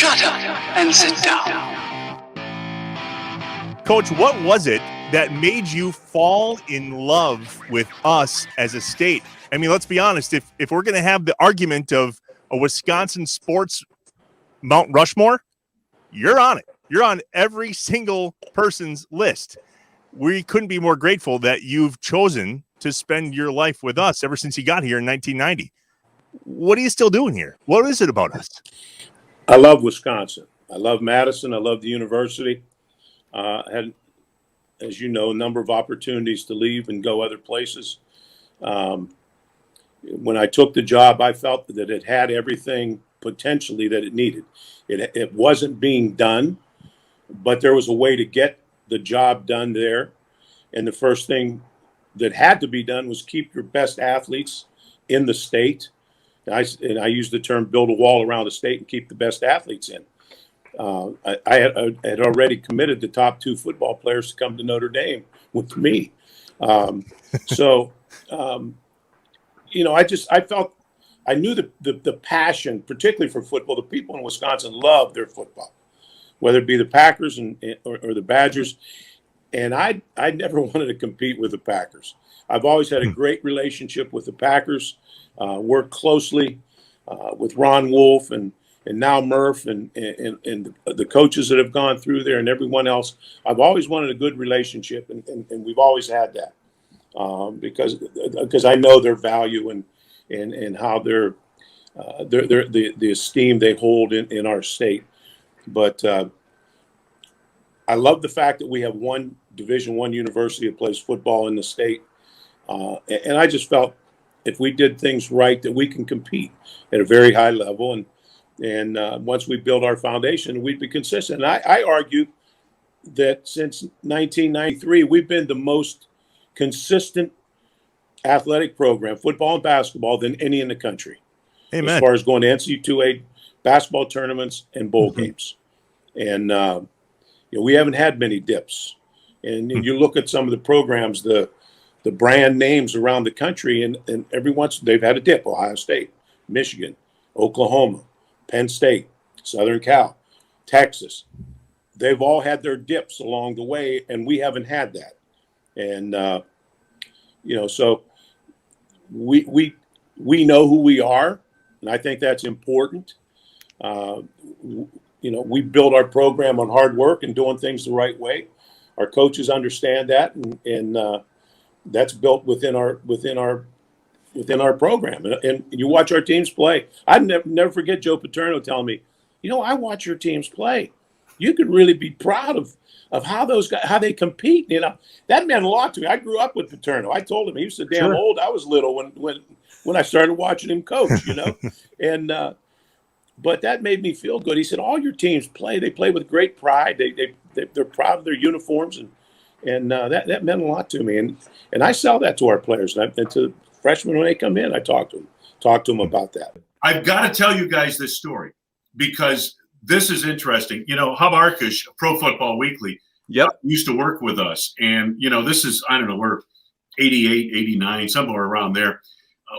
Shut up and sit down. Coach, what was it that made you fall in love with us as a state? I mean, let's be honest. If we're going to have the argument of a Wisconsin sports Mount Rushmore, you're on it. You're on every single person's list. We couldn't be more grateful that you've chosen to spend your life with us ever since you got here in 1990. What are you still doing here? What is it about us? I love Wisconsin. I love Madison. I love the university. Had, as you know, a number of opportunities to leave and go other places. When I took the job, I felt that it had everything potentially that it needed. It wasn't being done, but there was a way to get the job done there. And the first thing that had to be done was keep your best athletes in the state. And I use the term build a wall around the state and keep the best athletes in. I had already committed the top 2 football players to come to Notre Dame with me. I felt I knew the passion, particularly for football. The people in Wisconsin love their football, whether it be the Packers or the Badgers. And I never wanted to compete with the Packers. I've always had a great relationship with the Packers, worked closely with Ron Wolf and now Murph and the coaches that have gone through there and everyone else. I've always wanted a good relationship, and we've always had that because I know their value and how the esteem they hold in our state. But I love the fact that we have one Division I university that plays football in the state, and I just felt if we did things right that we can compete at a very high level. And once we build our foundation, we'd be consistent. And I argue that since 1993, we've been the most consistent athletic program, football and basketball, than any in the country. Amen. As far as going to NCAA basketball tournaments and bowl games. And we haven't had many dips. And you look at some of the programs, the brand names around the country, and every once they've had a dip. Ohio State, Michigan, Oklahoma, Penn State, Southern Cal, Texas. They've all had their dips along the way, and we haven't had that. And so we know who we are, and I think that's important. We build our program on hard work and doing things the right way. Our coaches understand that, and that's built within our program. And you watch our teams play. I never forget Joe Paterno telling me, I watch your teams play. You could really be proud of how those guys, how they compete. That meant a lot to me. I grew up with Paterno. I told him he was so damn old. I was little when I started watching him coach. And but that made me feel good. He said, all your teams play. They play with great pride. They're proud of their uniforms, and that meant a lot to me. And I sell that to our players and to freshmen when they come in. I talk to them about that. I've got to tell you guys this story because this is interesting. Hub Arkush, Pro Football Weekly, used to work with us. And, this is, I don't know, we're 88, 89, somewhere around there.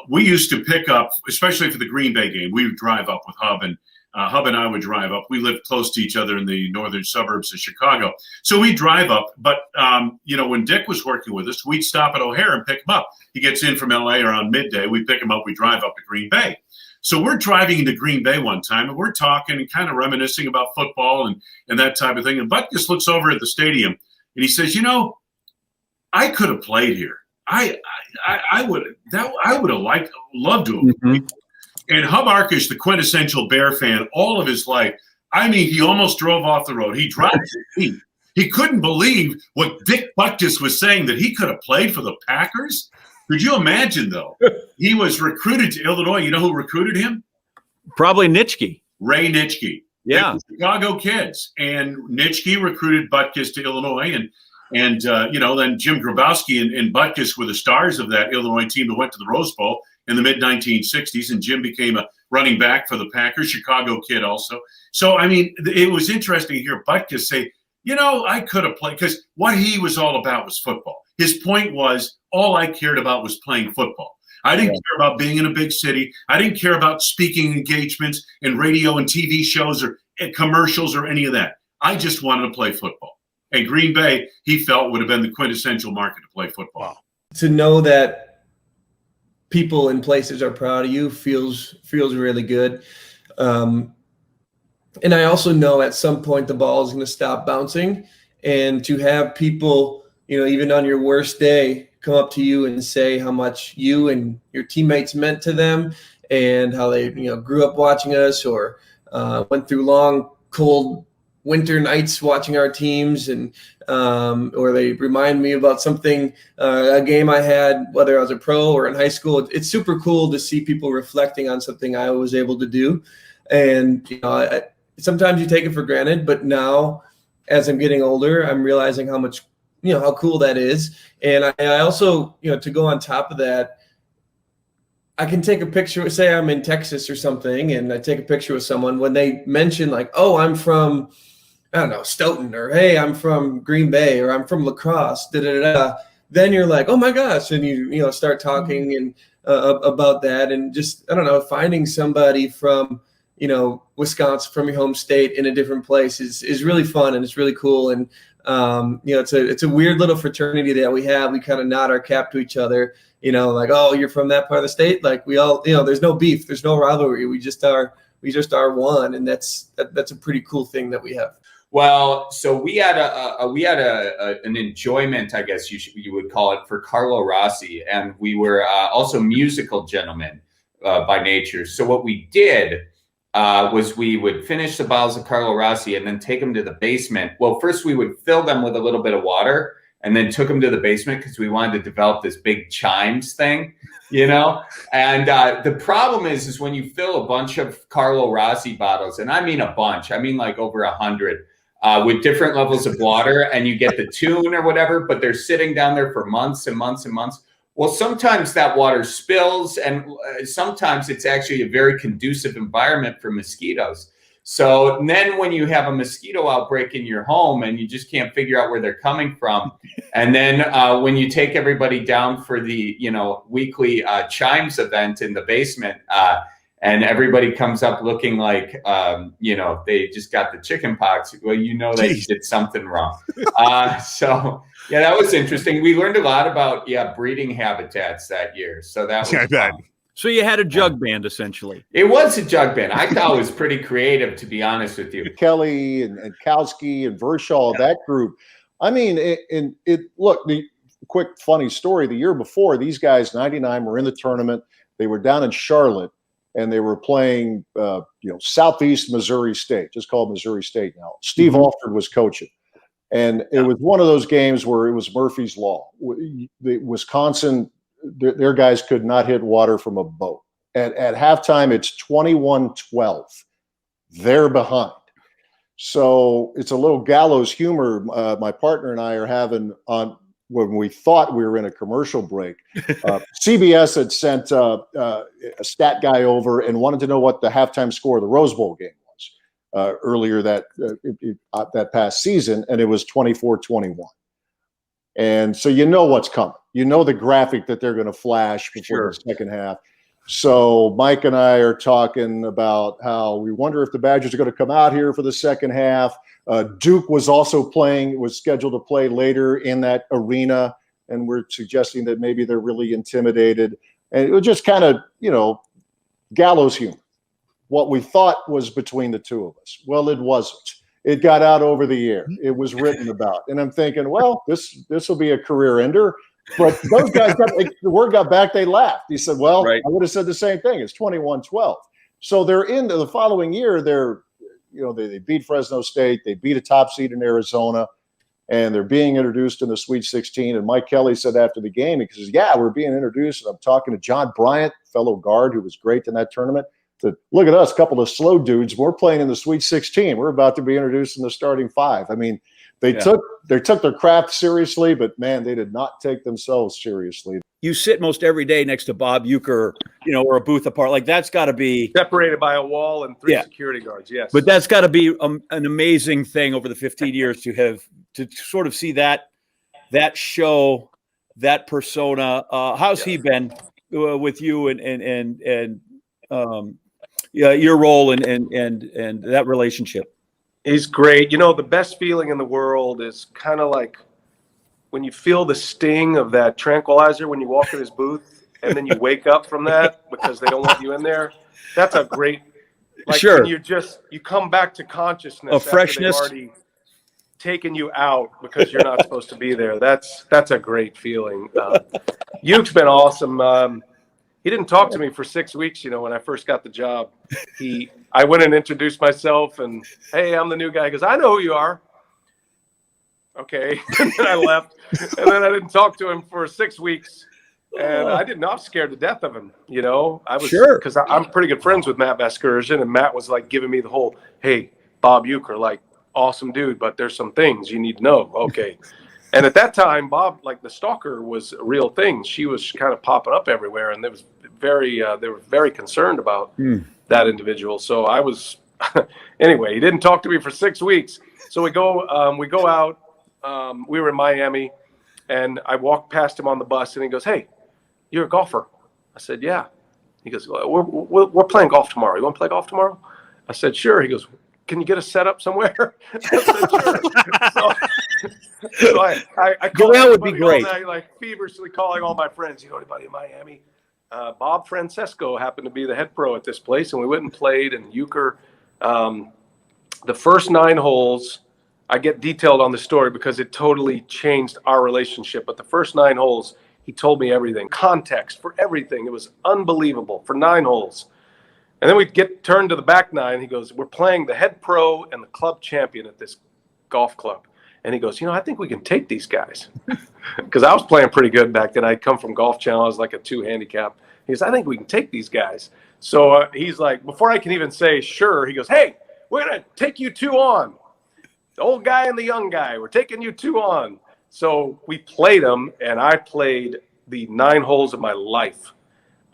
We used to pick up, especially for the Green Bay game, we would drive up with Hub, and Hub and I would drive up. We lived close to each other in the northern suburbs of Chicago. So we'd drive up. But, when Dick was working with us, we'd stop at O'Hare and pick him up. He gets in from L.A. around midday. We pick him up. We drive up to Green Bay. So we're driving into Green Bay one time, and we're talking and kind of reminiscing about football and that type of thing. And Butkus looks over at the stadium, and he says, I could have played here. I would have loved to have played. And Hub Arkush, the quintessential Bear fan, all of his life, I mean, he almost drove off the road. He dropped his feet. He couldn't believe what Dick Butkus was saying, that he could have played for the Packers. Could you imagine, though? He was recruited to Illinois. You know who recruited him? Probably Nitschke. Ray Nitschke. Yeah. Chicago kids. And Nitschke recruited Butkus to Illinois. And then Jim Grabowski and Butkus were the stars of that Illinois team that went to the Rose Bowl in the mid-1960s. And Jim became a running back for the Packers, Chicago kid also. So, I mean, it was interesting to hear Butkus say, I could have played, because what he was all about was football. His point was, all I cared about was playing football. I didn't care about being in a big city. I didn't care about speaking engagements and radio and TV shows or commercials or any of that. I just wanted to play football. And Green Bay, he felt, would have been the quintessential market to play football. Wow. To know that people in places are proud of you feels really good. And I also know at some point the ball is going to stop bouncing, and to have people, even on your worst day, come up to you and say how much you and your teammates meant to them, and how they, grew up watching us, or went through long, cold winter nights watching our teams, and or they remind me about something, a game I had, whether I was a pro or in high school. It's super cool to see people reflecting on something I was able to do. And sometimes you take it for granted, but now as I'm getting older, I'm realizing how much, how cool that is. And I also, to go on top of that, I can take a picture, say I'm in Texas or something, and I take a picture with someone when they mention like, oh, I'm from, I don't know, Stoughton, or hey, I'm from Green Bay, or I'm from La Crosse, then you're like, oh my gosh. And you start talking and about that. And just, I don't know, finding somebody from, Wisconsin, from your home state, in a different place is really fun, and it's really cool. And it's a weird little fraternity that we have. We kind of nod our cap to each other, like, oh, you're from that part of the state. Like, we all, there's no beef, there's no rivalry. We just are one, and that's a pretty cool thing that we have. Well, so we had an enjoyment, I guess you would call it, for Carlo Rossi, and we were also musical gentlemen by nature. So what we did was we would finish the bottles of Carlo Rossi and then take them to the basement. Well, first we would fill them with a little bit of water, and then took them to the basement because we wanted to develop this big chimes thing, And the problem is when you fill a bunch of Carlo Rossi bottles, and I mean a bunch, I mean like over 100, with different levels of water, and you get the tune or whatever, but they're sitting down there for months and months and months. Well, sometimes that water spills, and sometimes it's actually a very conducive environment for mosquitoes. So then when you have a mosquito outbreak in your home and you just can't figure out where they're coming from, and then when you take everybody down for the weekly chimes event in the basement, and everybody comes up looking like they just got the chicken pox, well, they did something wrong. So yeah, that was interesting. We learned a lot about breeding habitats that year. So that was fun. So you had a jug band, essentially. It was a jug band. I thought it was pretty creative, to be honest with you. Kelly and Kowski and Vershaw, that group. I mean, look, the quick funny story, the year before, these guys, 99, were in the tournament. They were down in Charlotte, and they were playing, Southeast Missouri State, just called Missouri State now. Steve Alford was coaching. And it was one of those games where it was Murphy's Law. The Wisconsin, their guys could not hit water from a boat. At halftime, it's 21-12. They're behind. So it's a little gallows humor my partner and I are having on when we thought we were in a commercial break. CBS had sent a stat guy over and wanted to know what the halftime score of the Rose Bowl game was earlier that past season, and it was 24-21. And so what's coming. The graphic that they're going to flash before the second half. So Mike and I are talking about how we wonder if the Badgers are going to come out here for the second half. Duke was also was scheduled to play later in that arena, and we're suggesting that maybe they're really intimidated. And it was just kind of, gallows humor. What we thought was between the two of us. Well, it wasn't. It got out over the air. It was written about. And I'm thinking, well, this will be a career ender. But those guys the word got back, they laughed. He said, well, right. I would have said the same thing. It's 21-12. So they're into the following year. They beat Fresno State. They beat a top seed in Arizona, and they're being introduced in the Sweet 16. And Mike Kelly said after the game, he says, yeah, we're being introduced. And I'm talking to John Bryant, fellow guard who was great in that tournament. Said, look at us, a couple of slow dudes. We're playing in the Sweet 16. We're about to be introduced in the starting five. I mean, they took their craft seriously, but man, they did not take themselves seriously. You sit most every day next to Bob Uecker, or a booth apart. Like, that's got to be separated by a wall and three security guards. Yes, but that's got to be an amazing thing over the 15 years to sort of see that show, that persona. How's he been with you and your role and that relationship? He's great. You know, the best feeling in the world is kind of like when you feel the sting of that tranquilizer when you walk in his booth and then you wake up from that because they don't want you in there. That's a great, like Sure. when you come back to consciousness A after freshness. they've already taken you out because you're not supposed to be there. That's a great feeling. Uke's been awesome. He didn't talk to me for 6 weeks, you know, when I first got the job. I went and introduced myself and, hey, I'm the new guy. He goes, I know who you are. Okay. And then I left. And then I didn't talk to him for 6 weeks. And I didn't know. I was scared to death of him, you know. I was, Sure. because I'm pretty good friends with Matt Vasgersian, and Matt was like giving me the whole, hey, Bob Uecker, like, awesome dude, but there's some things you need to know. Okay. And at that time, Bob, like the stalker was a real thing. She was kind of popping up everywhere, and they were very concerned about that individual. So I was, anyway, he didn't talk to me for 6 weeks. So we go out. We were in Miami, and I walked past him on the bus, and he goes, hey, you're a golfer. I said, yeah. He goes, we're playing golf tomorrow. You want to play golf tomorrow? I said, sure. He goes, can you get us set up somewhere? I said, sure. So I called That would be great. all night, like feverishly calling all my friends. You know anybody in Miami? Bob Francesco happened to be the head pro at this place, and we went and played. And Uecker, the first 9 holes, I get detailed on the story because it totally changed our relationship. But the first 9 holes, he told me everything, context for everything. It was unbelievable for 9 holes. And then we get turned to the back 9. He goes, we're playing the head pro and the club champion at this golf club. And he goes, you know, I think we can take these guys. Because I was playing pretty good back then. I'd come from Golf Channel. I was like a 2 handicap. He goes, I think we can take these guys. So he's like, before I can even say sure, he goes, hey, we're going to take you 2 on. The old guy and the young guy. We're taking you 2 on. So we played them, and I played the 9 holes of my life.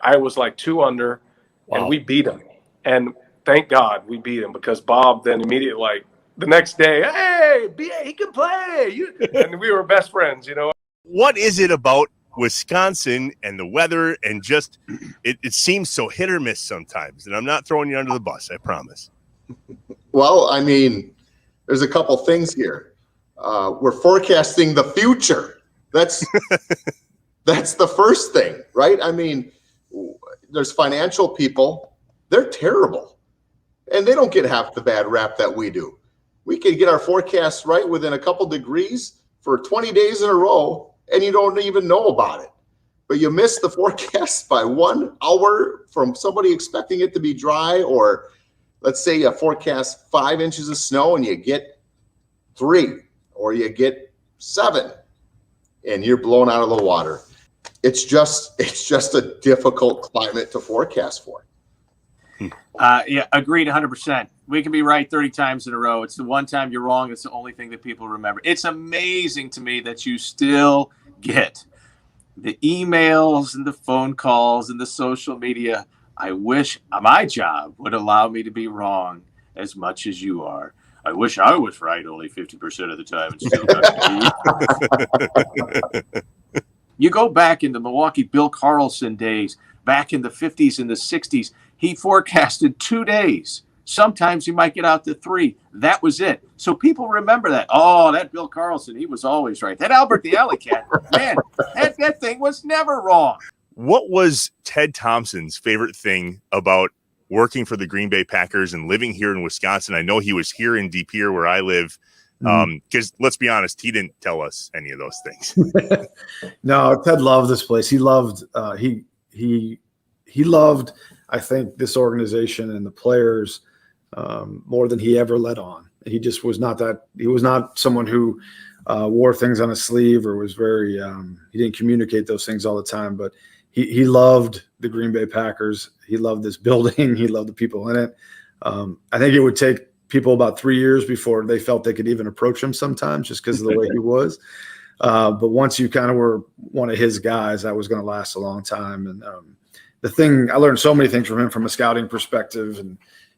I was like 2 under. Wow. And we beat him. And thank God we beat him, because Bob then immediately, like, the next day, hey, BA, he can play. And we were best friends, you know. What is it about Wisconsin and the weather and just it seems so hit or miss sometimes? And I'm not throwing you under the bus, I promise. Well, I mean, there's a couple things here. We're forecasting the future. That's the first thing, right? I mean, there's financial people. They're terrible. And they don't get half the bad rap that we do. We can get our forecasts right within a couple degrees for 20 days in a row, and you don't even know about it. But you miss the forecast by 1 hour from somebody expecting it to be dry, or let's say you forecast 5 inches of snow and you get 3 or you get 7 and you're blown out of the water. It's just a difficult climate to forecast for. Yeah, agreed 100%. We can be right 30 times in a row. It's the one time you're wrong. It's the only thing that people remember. It's amazing to me that you still get the emails and the phone calls and the social media. I wish my job would allow me to be wrong as much as you are. I wish I was right only 50% of the time and still not. You go back in the Milwaukee Bill Carlson days, back in the 50s and the 60s, he forecasted 2 days. Sometimes he might get out to 3. That was it. So people remember that. Oh, that Bill Carlson, he was always right. That Albert the Alley Cat, man, that thing was never wrong. What was Ted Thompson's favorite thing about working for the Green Bay Packers and living here in Wisconsin? I know he was here in De Pere where I live. Because let's be honest, he didn't tell us any of those things. No, Ted loved this place. He loved he loved, I think, this organization and the players more than he ever let on. He just was not that. He was not someone who wore things on his sleeve or was very. He didn't communicate those things all the time. But he loved the Green Bay Packers. He loved this building. He loved the people in it. I think it would take people about 3 years before they felt they could even approach him sometimes, just because of the way he was. But once you kind of were one of his guys, that was going to last a long time. And the thing, I learned so many things from him from a scouting perspective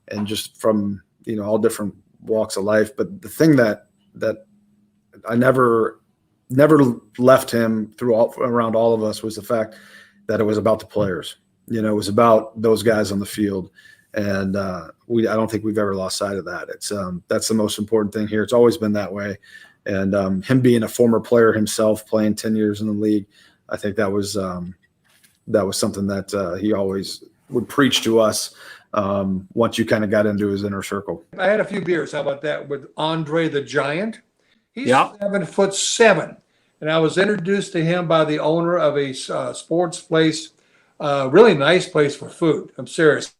and just from, all different walks of life. But the thing that I never left him around all of us was the fact that it was about the players. It was about those guys on the field. And I don't think we've ever lost sight of that. It's that's the most important thing here. It's always been that way. And him being a former player himself, playing 10 years in the league, I think that was something that he always would preach to us once you kind of got into his inner circle. I had a few beers. How about that with Andre the Giant? He's 7'7", and I was introduced to him by the owner of a sports place, really nice place for food. I'm serious.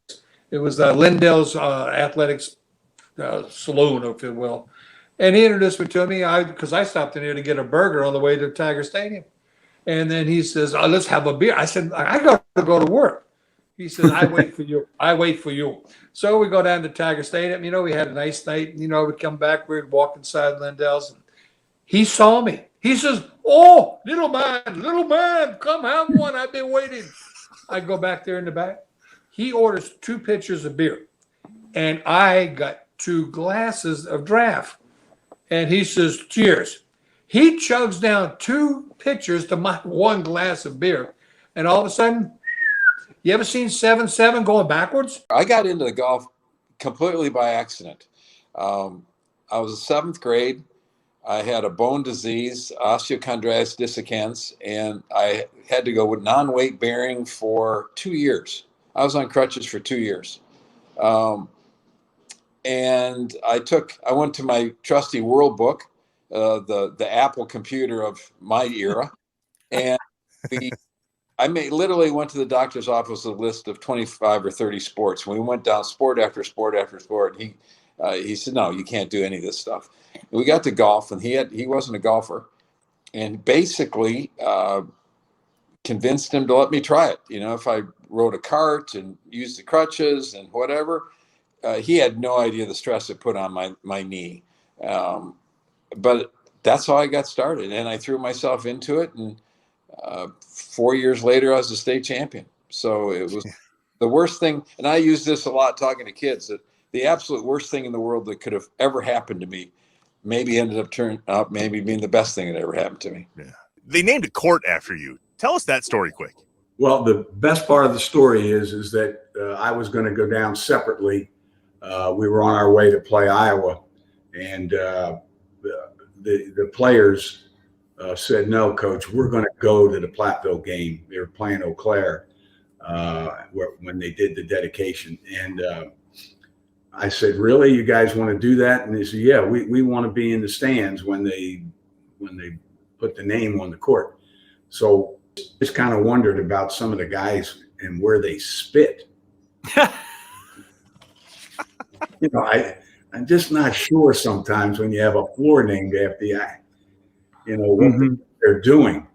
It was Lindell's Athletics Saloon, if you will. And he introduced me to him because I stopped in here to get a burger on the way to Tiger Stadium. And then he says, "Oh, let's have a beer." I said, "I got to go to work." He says, "I wait for you. I wait for you." So we go down to Tiger Stadium. We had a nice night. We come back. We'd walk inside Lindell's. And he saw me. He says, "Oh, little man, come have one. I've been waiting." I go back there in the back. He orders 2 pitchers of beer. And I got 2 glasses of draft. And he says, "Cheers." He chugs down 2 pitchers to my 1 glass of beer. And all of a sudden, you ever seen 7'7" going backwards? I got into the golf completely by accident. I was in 7th grade. I had a bone disease, osteochondritis dissecans, and I had to go with non-weight bearing for 2 years. I was on crutches for 2 years. And I went to my trusty World Book, the Apple computer of my era, and I literally went to the doctor's office with a list of 25 or 30 sports. And we went down sport after sport after sport. And he said, "No, you can't do any of this stuff." And we got to golf, and he wasn't a golfer, and basically convinced him to let me try it. If I rode a cart and used the crutches and whatever. He had no idea the stress it put on my knee. But that's how I got started. And I threw myself into it. And 4 years later, I was a state champion. So it was the worst thing. And I use this a lot talking to kids, that the absolute worst thing in the world that could have ever happened to me maybe ended up turning out maybe being the best thing that ever happened to me. Yeah. They named a court after you. Tell us that story quick. Well, the best part of the story is that I was going to go down separately. We were on our way to play Iowa, and the players said, "No, coach, we're going to go to the Platteville game." They were playing Eau Claire when they did the dedication. And I said, "Really, you guys want to do that?" And they said, "Yeah, we want to be in the stands when they put the name on the court." So just kind of wondered about some of the guys and where they spit. I'm just not sure sometimes when you have a floor named after you, what they're doing.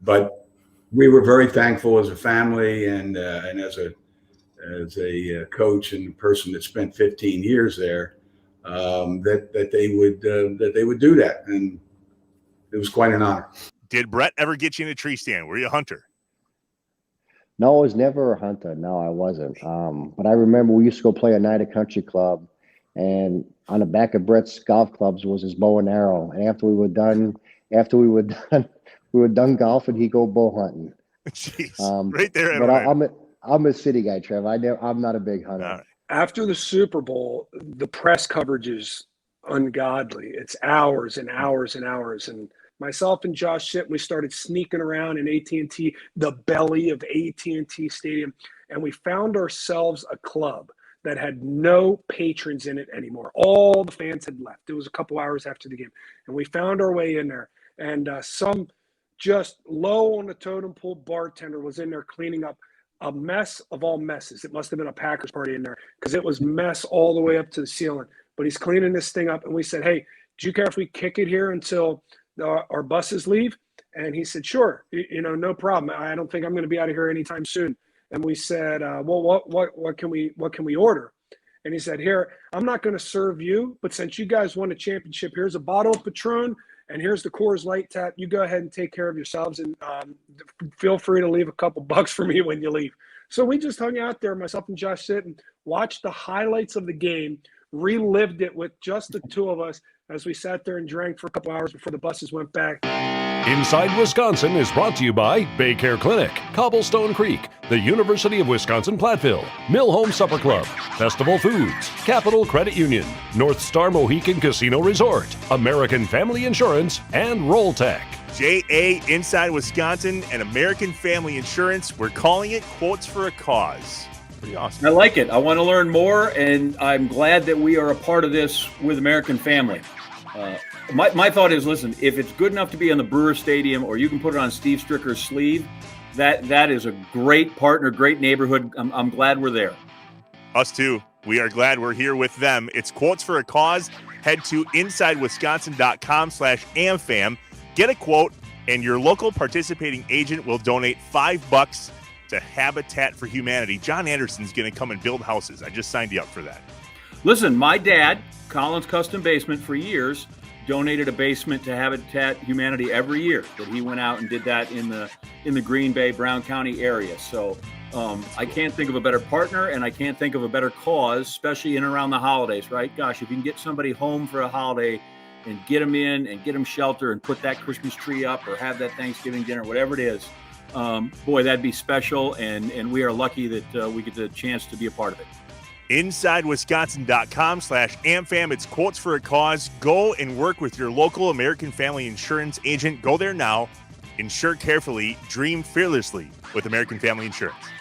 But we were very thankful as a family and as a coach and a person that spent 15 years there, that they would do that, and it was quite an honor. Did Brett ever get you in a tree stand? Were you a hunter? No, I was never a hunter. No, I wasn't. But I remember we used to go play a night at country club, and on the back of Brett's golf clubs was his bow and arrow. And after we were done golfing, he'd go bow hunting. Jeez, right there. But I'm a city guy, Trev. I'm not a big hunter. Right. After the Super Bowl, the press coverage is ungodly. It's hours and hours and hours. And myself and Josh Shit, we started sneaking around in AT&T, the belly of AT&T Stadium, and we found ourselves a club that had no patrons in it anymore. All the fans had left. It was a couple hours after the game, and we found our way in there. And some just low on the totem pole bartender was in there cleaning up a mess of all messes. It must have been a Packers party in there because it was mess all the way up to the ceiling. But he's cleaning this thing up, and we said, "Hey, do you care if we kick it here until our buses leave?" And he said, "Sure, no problem. I don't think I'm going to be out of here anytime soon." And we said, "Well, what can we order?" And he said, "Here, I'm not going to serve you, but since you guys won a championship, here's a bottle of Patron, and here's the Coors Light tap. You go ahead and take care of yourselves, and feel free to leave a couple bucks for me when you leave." So we just hung out there, myself and Josh Sit, and watched the highlights of the game, relived it with just the two of us as we sat there and drank for a couple hours before the buses went back. Inside Wisconsin is brought to you by Baycare Clinic, Cobblestone Creek, the University of Wisconsin-Platteville, Mill Home Supper Club, Festival Foods, Capital Credit Union, North Star Mohican Casino Resort, American Family Insurance, and Rolltech. JA, Inside Wisconsin, and American Family Insurance. We're calling it Quotes for a Cause. Pretty awesome. I like it. I want to learn more, and I'm glad that we are a part of this with American Family. My thought is, listen, if it's good enough to be on the Brewer Stadium, or you can put it on Steve Stricker's sleeve, that is a great partner, great neighborhood. I'm glad we're there. Us too. We are glad we're here with them. It's Quotes for a Cause. Head to insidewisconsin.com/AmFam. Get a quote, and your local participating agent will donate $5 to Habitat for Humanity. John Anderson's going to come and build houses. I just signed you up for that. Listen, my dad, Collins Custom Basement, for years, donated a basement to Habitat Humanity every year. That he went out and did that in the Green Bay, Brown County area. So I can't think of a better partner, and I can't think of a better cause, especially in and around the holidays, right? Gosh, if you can get somebody home for a holiday and get them in and get them shelter and put that Christmas tree up or have that Thanksgiving dinner, whatever it is, boy, that'd be special. And we are lucky that we get the chance to be a part of it. InsideWisconsin.com/AmFam. It's Quotes for a Cause. Go and work with your local American Family Insurance agent. Go there now. Insure carefully. Dream fearlessly with American Family Insurance.